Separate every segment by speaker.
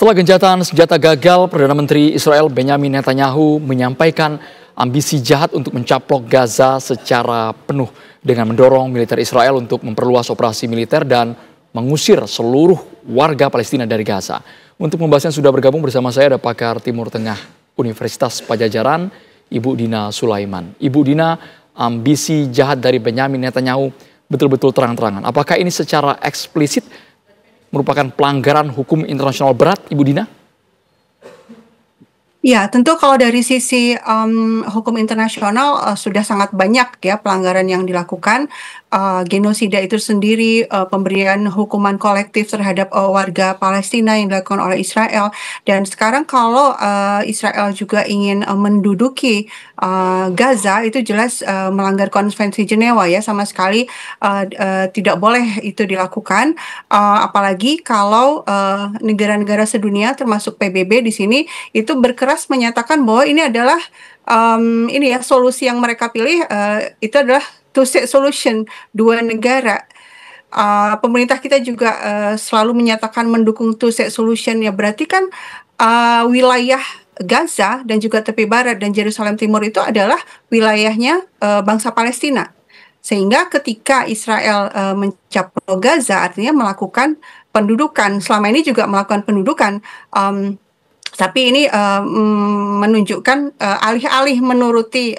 Speaker 1: Setelah gencatan senjata gagal, Perdana Menteri Israel Benyamin Netanyahu menyampaikan ambisi jahat untuk mencaplok Gaza secara penuh dengan mendorong militer Israel untuk memperluas operasi militer dan mengusir seluruh warga Palestina dari Gaza. Untuk membahasnya sudah bergabung bersama saya ada pakar Timur Tengah Universitas Padjadjaran, Ibu Dina Sulaiman. Ibu Dina, ambisi jahat dari Benyamin Netanyahu betul-betul terang-terangan. Apakah ini secara eksplisit merupakan pelanggaran hukum internasional berat, Ibu Dina?
Speaker 2: Ya, tentu kalau dari sisi hukum internasional sudah sangat banyak ya pelanggaran yang dilakukan. Genosida itu sendiri, pemberian hukuman kolektif terhadap warga Palestina yang dilakukan oleh Israel. Dan sekarang kalau Israel juga ingin menduduki Gaza, itu jelas melanggar konvensi Jenewa ya, sama sekali tidak boleh itu dilakukan. Apalagi kalau negara-negara sedunia termasuk PBB di sini itu berkeras menyatakan bahwa ini adalah ini ya solusi yang mereka pilih itu adalah two-state solution, dua negara. Pemerintah kita juga selalu menyatakan mendukung two-state solution ya, berarti kan wilayah Gaza dan juga tepi barat dan Yerusalem Timur itu adalah wilayahnya bangsa Palestina. Sehingga ketika Israel mencaplok Gaza artinya melakukan pendudukan, selama ini juga melakukan pendudukan. Tapi ini menunjukkan alih-alih menuruti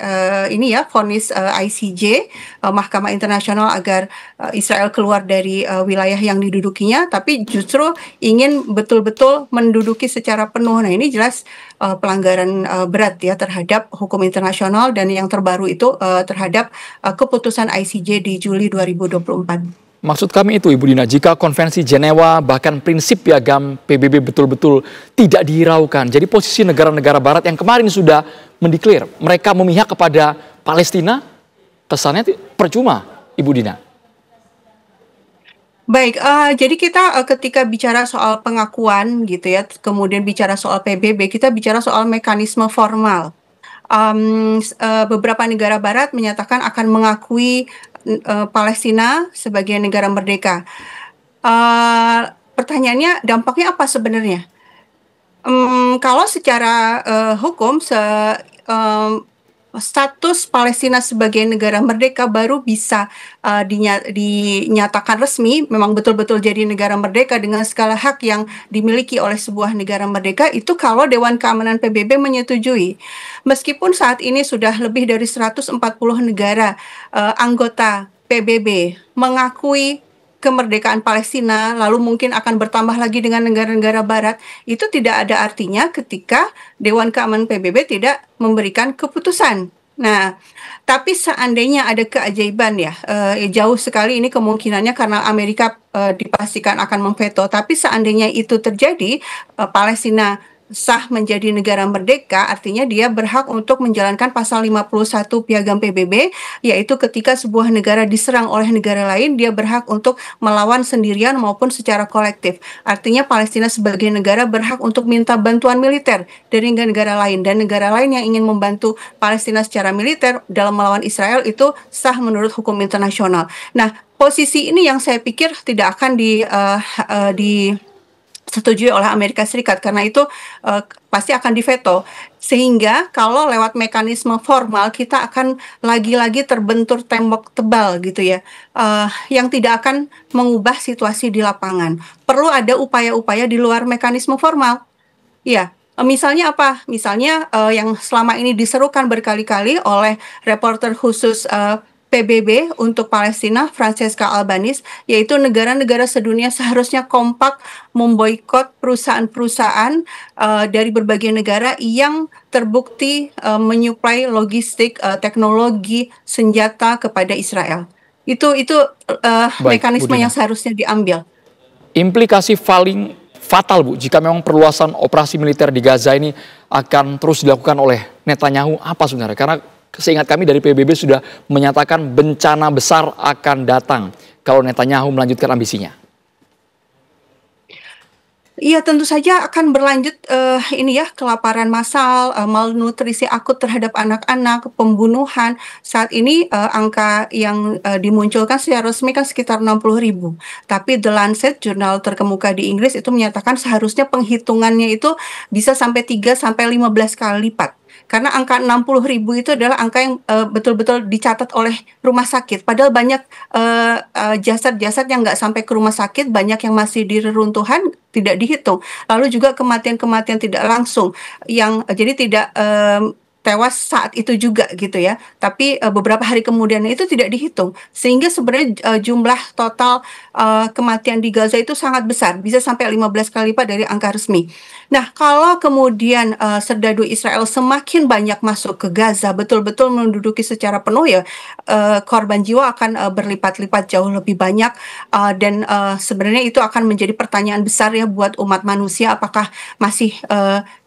Speaker 2: ini ya vonis ICJ, Mahkamah Internasional agar Israel keluar dari wilayah yang didudukinya, tapi justru ingin betul-betul menduduki secara penuh. Nah ini jelas pelanggaran berat ya terhadap hukum internasional dan yang terbaru itu terhadap keputusan ICJ di Juli 2024.
Speaker 1: Maksud kami itu, Ibu Dina, jika konvensi Jenewa bahkan prinsip piagam PBB betul-betul tidak dihiraukan. Jadi posisi negara-negara barat yang kemarin sudah mendeklar mereka memihak kepada Palestina, kesannya percuma, Ibu Dina.
Speaker 2: Baik, jadi kita ketika bicara soal pengakuan gitu ya, kemudian bicara soal PBB, kita bicara soal mekanisme formal. Beberapa negara barat menyatakan akan mengakui Palestina sebagai negara merdeka. Pertanyaannya, dampaknya apa sebenarnya? Kalau secara hukum, status Palestina sebagai negara merdeka baru bisa dinyatakan resmi, memang betul-betul jadi negara merdeka dengan segala hak yang dimiliki oleh sebuah negara merdeka, itu kalau Dewan Keamanan PBB menyetujui. Meskipun saat ini sudah lebih dari 140 negara anggota PBB mengakui kemerdekaan Palestina, lalu mungkin akan bertambah lagi dengan negara-negara barat, itu tidak ada artinya ketika Dewan Keamanan PBB tidak memberikan keputusan. Nah, tapi seandainya ada keajaiban ya, jauh sekali ini kemungkinannya karena Amerika dipastikan akan memveto, tapi seandainya itu terjadi, Palestina sah menjadi negara merdeka, artinya dia berhak untuk menjalankan pasal 51 Piagam PBB, yaitu ketika sebuah negara diserang oleh negara lain, dia berhak untuk melawan sendirian maupun secara kolektif. Artinya Palestina sebagai negara berhak untuk minta bantuan militer dari negara lain, dan negara lain yang ingin membantu Palestina secara militer dalam melawan Israel itu sah menurut hukum internasional. Nah, posisi ini yang saya pikir tidak akan disetujui oleh Amerika Serikat, karena itu pasti akan diveto. Sehingga kalau lewat mekanisme formal kita akan lagi-lagi terbentur tembok tebal gitu ya, yang tidak akan mengubah situasi di lapangan. Perlu ada upaya-upaya di luar mekanisme formal. Ya, misalnya apa? Misalnya yang selama ini diserukan berkali-kali oleh reporter khusus PBB untuk Palestina, Francesca Albanese, yaitu negara-negara sedunia seharusnya kompak memboikot perusahaan-perusahaan dari berbagai negara yang terbukti menyuplai logistik, teknologi, senjata kepada Israel. Itu mekanisme yang seharusnya diambil.
Speaker 1: Implikasi paling fatal, Bu, jika memang perluasan operasi militer di Gaza ini akan terus dilakukan oleh Netanyahu, apa sebenarnya? Karena seingat kami dari PBB sudah menyatakan bencana besar akan datang kalau Netanyahu melanjutkan ambisinya.
Speaker 2: Iya, tentu saja akan berlanjut, ini ya, kelaparan massal, malnutrisi akut terhadap anak-anak, pembunuhan. Saat ini, angka yang, dimunculkan secara resmi kan sekitar 60.000. Tapi The Lancet, jurnal terkemuka di Inggris, itu menyatakan seharusnya penghitungannya itu bisa sampai 3 sampai 15 kali lipat. Karena angka 60.000 itu adalah angka yang, betul-betul dicatat oleh rumah sakit. Padahal banyak, jasad-jasad yang nggak sampai ke rumah sakit, banyak yang masih di reruntuhan, tidak dihitung. Lalu juga kematian-kematian tidak langsung yang jadi tidak, tewas saat itu juga gitu ya, tapi, beberapa hari kemudian itu tidak dihitung. Sehingga sebenarnya, jumlah total, kematian di Gaza itu sangat besar, bisa sampai 15 kali lipat dari angka resmi. Nah, kalau kemudian, serdadu Israel semakin banyak masuk ke Gaza, betul-betul menduduki secara penuh ya, korban jiwa akan, berlipat-lipat jauh lebih banyak, dan, sebenarnya itu akan menjadi pertanyaan besar ya buat umat manusia, apakah masih,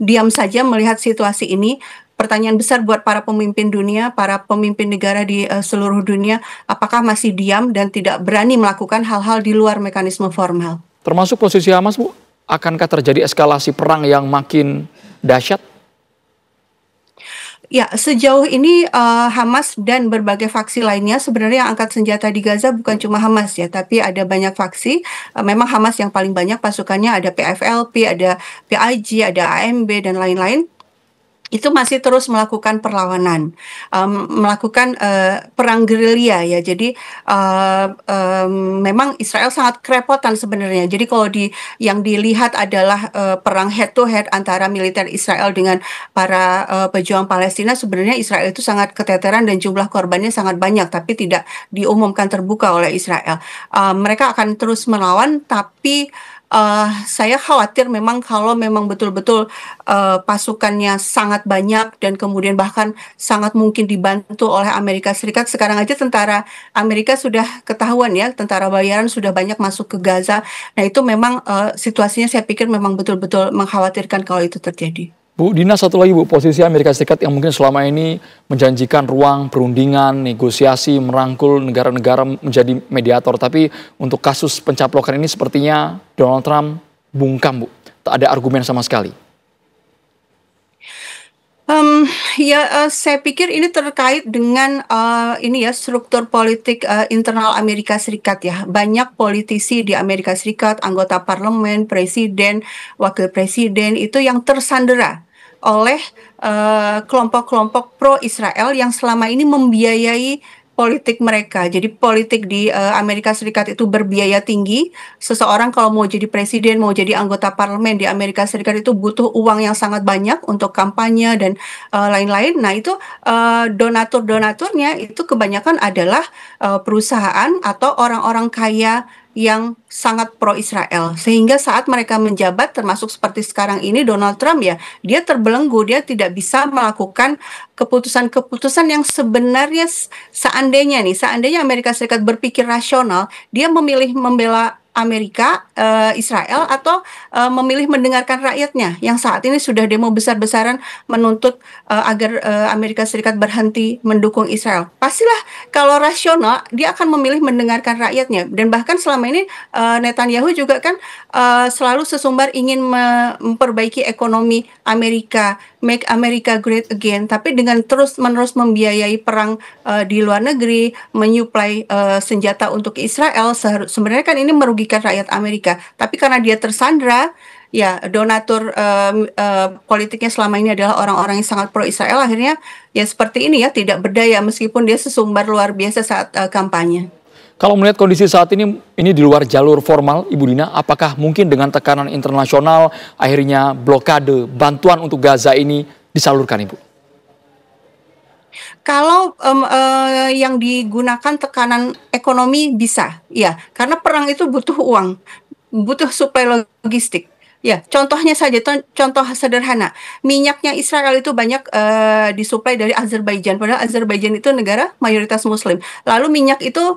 Speaker 2: diam saja melihat situasi ini? Pertanyaan besar buat para pemimpin dunia, para pemimpin negara di, seluruh dunia, apakah masih diam dan tidak berani melakukan hal-hal di luar mekanisme formal?
Speaker 1: Termasuk posisi Hamas, Bu, akankah terjadi eskalasi perang yang makin dahsyat?
Speaker 2: Ya, sejauh ini, Hamas dan berbagai faksi lainnya sebenarnya yang angkat senjata di Gaza bukan cuma Hamas ya, tapi ada banyak faksi. Memang Hamas yang paling banyak pasukannya, ada PFLP, ada PIJ, ada AMB, dan lain-lain. Itu masih terus melakukan perlawanan, melakukan, perang gerilya ya. Jadi, memang Israel sangat kerepotan sebenarnya. Jadi kalau yang dilihat adalah, perang head to head antara militer Israel dengan para, pejuang Palestina, sebenarnya Israel itu sangat keteteran dan jumlah korbannya sangat banyak, tapi tidak diumumkan terbuka oleh Israel. Mereka akan terus melawan, tapi, saya khawatir memang kalau memang betul-betul, pasukannya sangat banyak dan kemudian bahkan sangat mungkin dibantu oleh Amerika Serikat. Sekarang aja tentara Amerika sudah ketahuan ya, tentara bayaran sudah banyak masuk ke Gaza. Nah itu memang, situasinya saya pikir memang betul-betul mengkhawatirkan kalau itu terjadi.
Speaker 1: Bu Dina, satu lagi Bu, posisi Amerika Serikat yang mungkin selama ini menjanjikan ruang perundingan, negosiasi, merangkul negara-negara menjadi mediator. Tapi untuk kasus pencaplokan ini sepertinya Donald Trump bungkam Bu, tak ada argumen sama sekali.
Speaker 2: Ya, saya pikir ini terkait dengan, ini ya, struktur politik, internal Amerika Serikat ya. Banyak politisi di Amerika Serikat, anggota parlemen, presiden, wakil presiden, itu yang tersandera oleh, kelompok-kelompok pro Israel yang selama ini membiayai politik mereka. Jadi politik di, Amerika Serikat itu berbiaya tinggi. Seseorang kalau mau jadi presiden, mau jadi anggota parlemen di Amerika Serikat itu butuh uang yang sangat banyak untuk kampanye dan, lain-lain. Nah itu, donatur-donaturnya itu kebanyakan adalah, perusahaan atau orang-orang kaya yang sangat pro Israel. Sehingga saat mereka menjabat termasuk seperti sekarang ini Donald Trump ya, dia terbelenggu, dia tidak bisa melakukan keputusan-keputusan yang sebenarnya seandainya Amerika Serikat berpikir rasional, dia memilih membela Amerika, Israel atau, memilih mendengarkan rakyatnya yang saat ini sudah demo besar-besaran menuntut, agar, Amerika Serikat berhenti mendukung Israel. Pastilah kalau rasional dia akan memilih mendengarkan rakyatnya dan bahkan selama ini, Netanyahu juga kan, selalu sesumbar ingin memperbaiki ekonomi Amerika, make America great again, tapi dengan terus-menerus membiayai perang, di luar negeri, menyuplai, senjata untuk Israel, sebenarnya kan ini merugikan rakyat Amerika. Tapi karena dia tersandra, ya donatur, politiknya selama ini adalah orang-orang yang sangat pro Israel, akhirnya ya seperti ini ya, tidak berdaya meskipun dia sesumbar luar biasa saat, kampanye.
Speaker 1: Kalau melihat kondisi saat ini di luar jalur formal, Ibu Dina, apakah mungkin dengan tekanan internasional akhirnya blokade bantuan untuk Gaza ini disalurkan, Ibu?
Speaker 2: Kalau, yang digunakan tekanan ekonomi bisa, ya, karena perang itu butuh uang, butuh suplai logistik. Ya, contohnya saja, contoh sederhana, minyaknya Israel itu banyak, disuplai dari Azerbaijan, padahal Azerbaijan itu negara mayoritas muslim. Lalu minyak itu,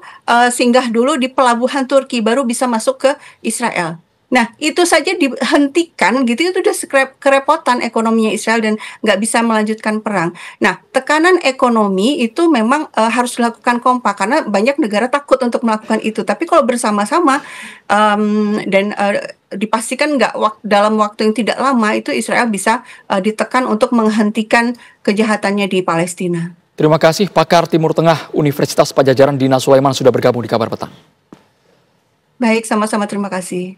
Speaker 2: singgah dulu di pelabuhan Turki, baru bisa masuk ke Israel. Nah, itu saja dihentikan gitu, itu udah kerepotan ekonominya Israel dan nggak bisa melanjutkan perang. Nah, tekanan ekonomi itu memang, harus dilakukan kompak karena banyak negara takut untuk melakukan itu. Tapi kalau bersama-sama, dan, dipastikan nggak dalam waktu yang tidak lama itu Israel bisa ditekan untuk menghentikan kejahatannya di Palestina.
Speaker 1: Terima kasih pakar Timur Tengah Universitas Padjadjaran Dina Sulaiman sudah bergabung di Kabar Petang.
Speaker 2: Baik, sama-sama terima kasih.